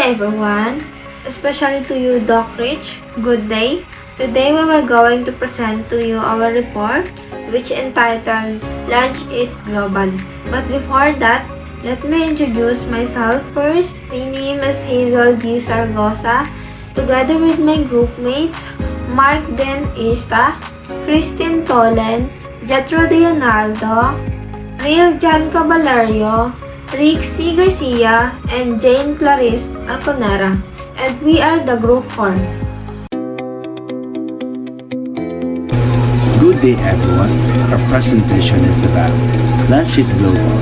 everyone, especially to you Doc Rich, good day. Today we were going to present to you our report which entitled Launch It Global. But before that, let me introduce myself first. My name is Hazel G. Sargosa, together with my groupmates Mark Den Ista, Christine Tolen, Jetro Leonaldo, Real Jan Cabalario, Rick C. Garcia, and Jane Clarice Arconera, and we are the Group 4. Good day everyone, our presentation is about Launch It Global.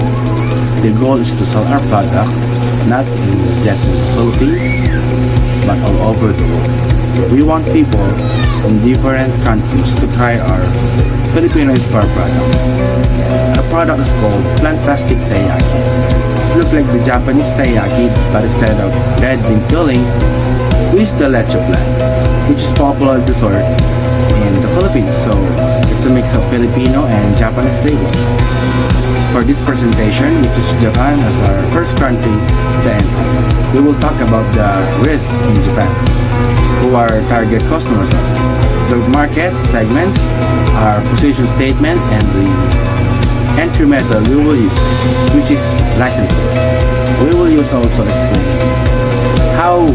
The goal is to sell our product not just in the Philippines, but all over the world. We want people from different countries to try our Filipino-inspired product. Our product is called Flantastic Taiyaki. It looks like the Japanese Taiyaki, but instead of red bean filling, we use the leche plan, which is popular dessert in the Philippines. So it's a mix of Filipino and Japanese flavors. For this presentation, we choose Japan as our first country to enter. We will talk about the risks in Japan, who our target customers are, the market segments, our position statement, and the entry method we will use, which is licensing. We will use also explain how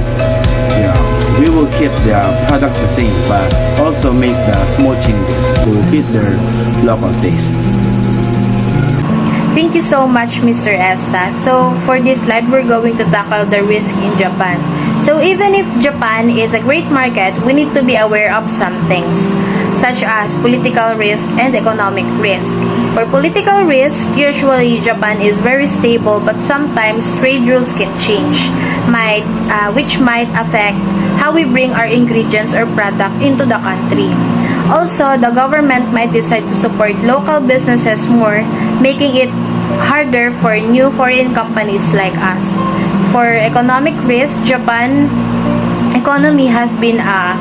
we will keep the product the same, but also make the small changes to fit their local taste. Thank you so much, Mr. Esta. So, for this slide, we're going to tackle the risk in Japan. So, even if Japan is a great market, we need to be aware of some things, such as political risk and economic risk. For political risk, usually Japan is very stable, but sometimes trade rules can change, which might affect how we bring our ingredients or product into the country. Also, the government might decide to support local businesses more, making it harder for new foreign companies like us. For economic risk, Japan economy has been a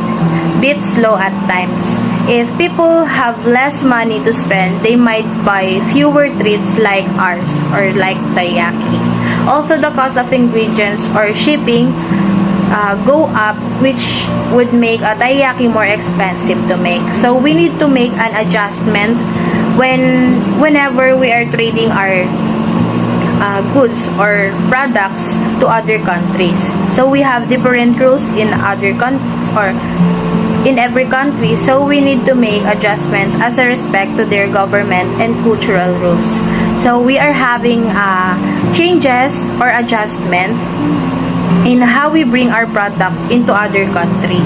bit slow at times. If people have less money to spend, they might buy fewer treats like ours or like Taiyaki. Also, the cost of ingredients or shipping go up, which would make a Taiyaki more expensive to make. So we need to make an adjustment whenever we are trading our goods or products to other countries. So we have different rules in in every country, so we need to make adjustment as a respect to their government and cultural rules. So we are having changes or adjustment in how we bring our products into other country.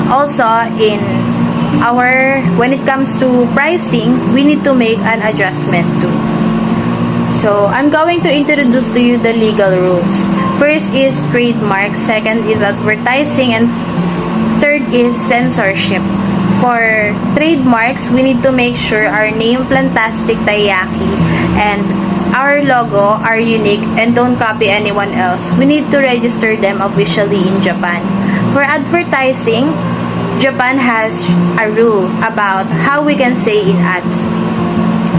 Also, when it comes to pricing, we need to make an adjustment too. So, I'm going to introduce to you the legal rules. First is trademark, second is advertising, and third is censorship. For trademarks, we need to make sure our name, Flantastic Taiyaki, and our logo are unique and don't copy anyone else. We need to register them officially in Japan. For advertising, Japan has a rule about how we can say in ads,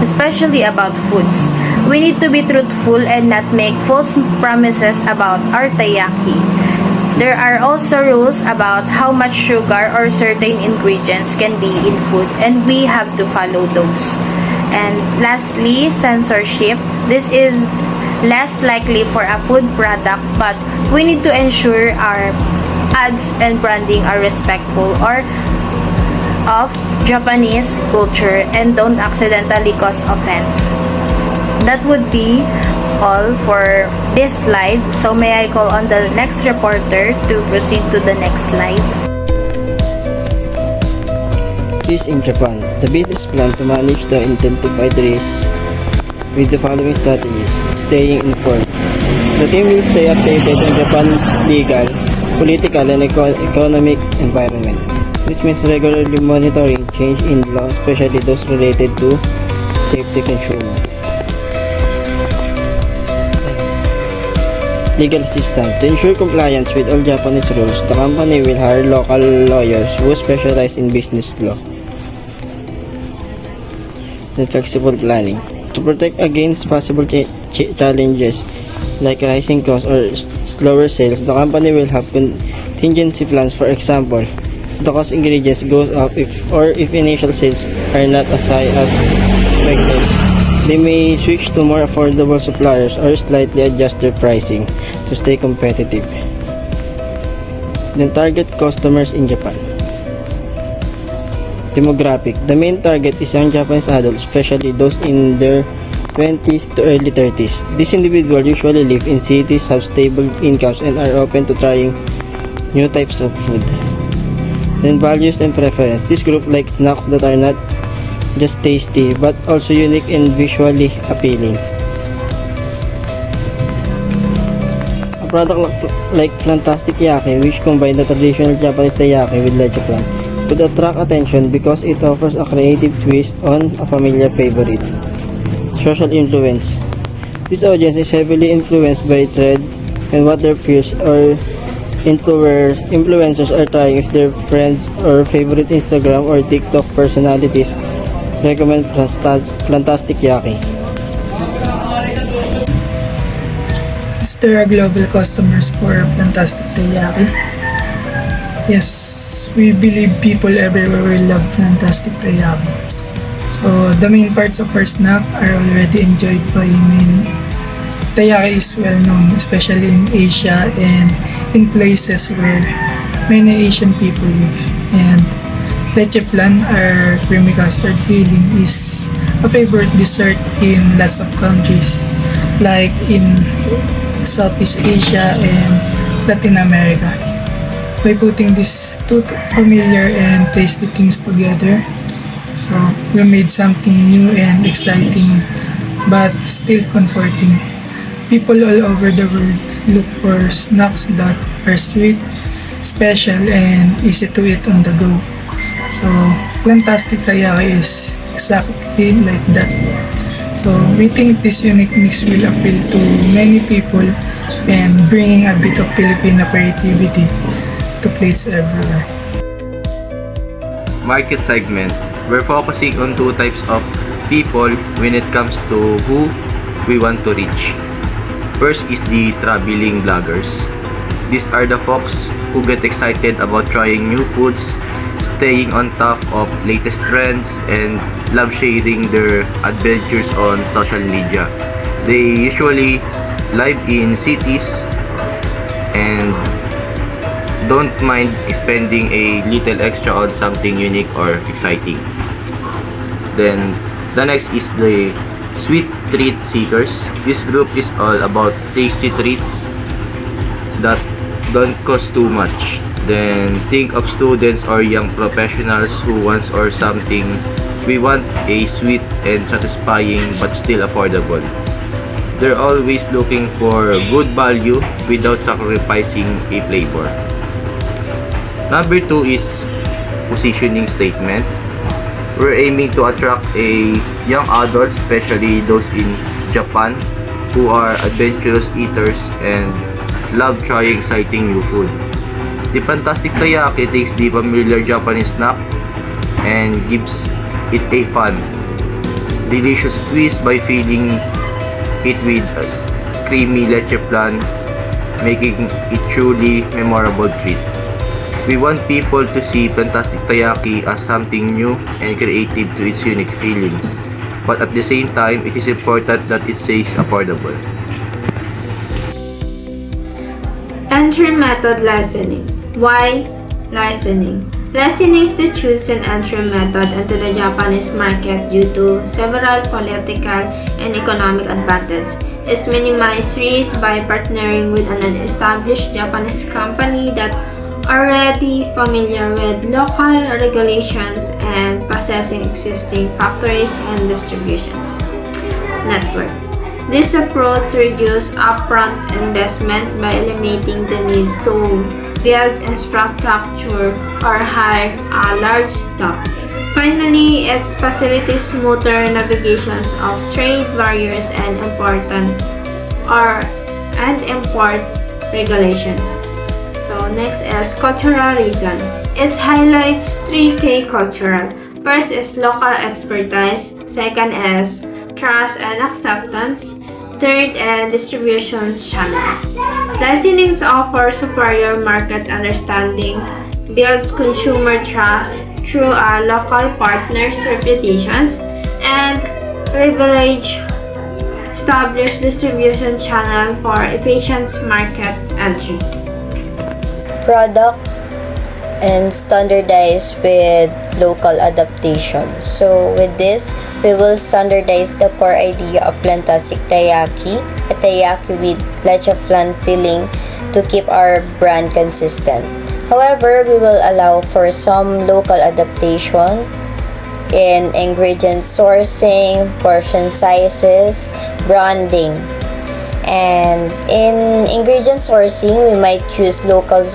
especially about foods. We need to be truthful and not make false promises about our Taiyaki. There are also rules about how much sugar or certain ingredients can be in food, and we have to follow those. And lastly, censorship. This is less likely for a food product, but we need to ensure our ads and branding are respectful of Japanese culture and don't accidentally cause offense. That would be all for this slide. So may I call on the next reporter to proceed to the next slide. Risk in Japan. The business plan to manage the identified risks with the following strategies. Staying informed. The team will stay updated on Japan's legal, political, and economic environment. This means regularly monitoring change in law, especially those related to safety consumer. Legal assistance. To ensure compliance with all Japanese rules, the company will hire local lawyers who specialize in business law. The flexible planning. To protect against possible challenges like rising costs or lower sales, the company will have contingency plans. For example, the cost ingredients goes up if initial sales are not as high as expected. They may switch to more affordable suppliers or slightly adjust their pricing to stay competitive. Then target customers in Japan. Demographic. The main target is young Japanese adults, especially those in their 20s to early 30s. These individuals usually live in cities, have stable incomes, and are open to trying new types of food. Then values and preference. This group likes snacks that are not just tasty but also unique and visually appealing. A product like Flantastic Taiyaki, which combines the traditional Japanese taiyaki with leche flan, would attract attention because it offers a creative twist on a familiar favorite. Social influence. This audience is heavily influenced by trends and what their peers or influencers are trying. If their friends or favorite Instagram or TikTok personalities recommend Flantastic Yaki. Is there are global customers for Flantastic Taiyaki? Yes, we believe people everywhere will love Flantastic Taiyaki. So the main parts of our snack are already enjoyed by many. Taiyaki is well known, especially in Asia and in places where many Asian people live. And leche flan, our creamy custard filling, is a favorite dessert in lots of countries, like in Southeast Asia and Latin America. By putting these two familiar and tasty things together, so we made something new and exciting, but still comforting. People all over the world look for snacks that are sweet, special, and easy to eat on the go. So, Flantastic Taiyaki is exactly like that. So, we think this unique mix will appeal to many people and bringing a bit of Filipino creativity to plates everywhere. Market segment. We're focusing on two types of people when it comes to who we want to reach. First is the traveling bloggers. These are the folks who get excited about trying new foods, staying on top of latest trends, and love sharing their adventures on social media. They usually live in cities and don't mind spending a little extra on something unique or exciting. Then the next is the sweet treat seekers. This group is all about tasty treats that don't cost too much. Then think of students or young professionals who wants or something. We want a sweet and satisfying but still affordable. They're always looking for good value without sacrificing a flavor. Number 2 is positioning statement. We're aiming to attract a young adults, especially those in Japan, who are adventurous eaters and love trying exciting new food. The Flantastic Taiyaki takes the familiar Japanese snack and gives it a fun, delicious twist by filling it with creamy leche flan, making it truly memorable treat. We want people to see Flantastic Taiyaki as something new and creative to its unique feeling, but at the same time, it is important that it stays affordable. Entry method listening. Why listening? Listening is the chosen entry method into the Japanese market due to several political and economic advantages. It minimizes risk by partnering with an established Japanese company that already familiar with local regulations and possessing existing factories and distributions network. This approach reduces upfront investment by eliminating the need to build infrastructure or hire a large staff. Finally, it facilitates smoother navigations of trade barriers and import regulations. So next is cultural reason. It highlights 3K cultural. First is local expertise. Second is trust and acceptance. Third, and distribution channel. Licensings offer superior market understanding, builds consumer trust through our local partners' reputations, and leverage established distribution channel for efficient market entry. Product and standardize with local adaptation. So with this, we will standardize the core idea of Flantastic Taiyaki, a taiyaki with leche flan filling to keep our brand consistent. However, we will allow for some local adaptation in ingredient sourcing, portion sizes, branding. And in ingredient sourcing, we might use local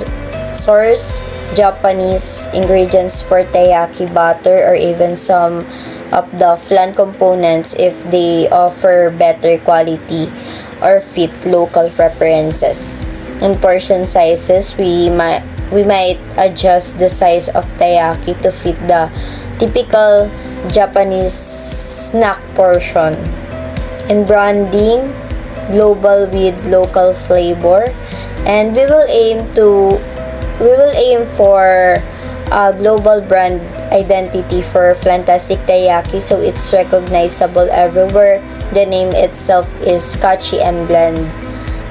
source Japanese ingredients for taiyaki batter or even some of the flan components if they offer better quality or fit local preferences. In portion sizes, we might adjust the size of taiyaki to fit the typical Japanese snack portion. In branding, global with local flavor, and we will aim for a global brand identity for Flantastic Taiyaki so it's recognizable everywhere. The name itself is catchy and bland.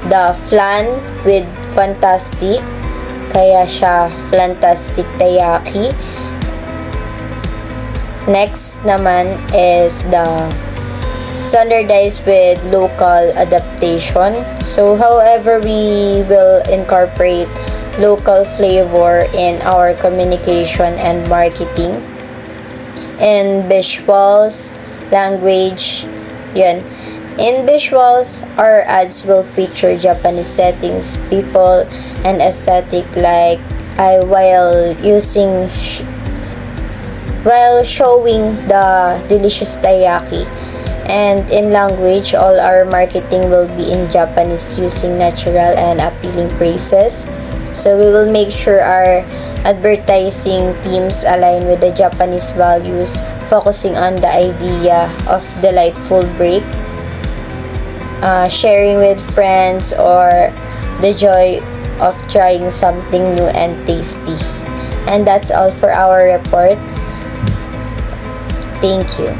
The flan with Flantastic, kaya siya Flantastic Taiyaki. Next naman is the standardized with local adaptation. So however, we will incorporate local flavor in our communication and marketing. In visuals, language, yun. In visuals, our ads will feature Japanese settings, people, and aesthetic like while showing the delicious taiyaki. And in language, all our marketing will be in Japanese using natural and appealing phrases. So we will make sure our advertising themes align with the Japanese values, focusing on the idea of delightful break, sharing with friends, or the joy of trying something new and tasty. And that's all for our report. Thank you.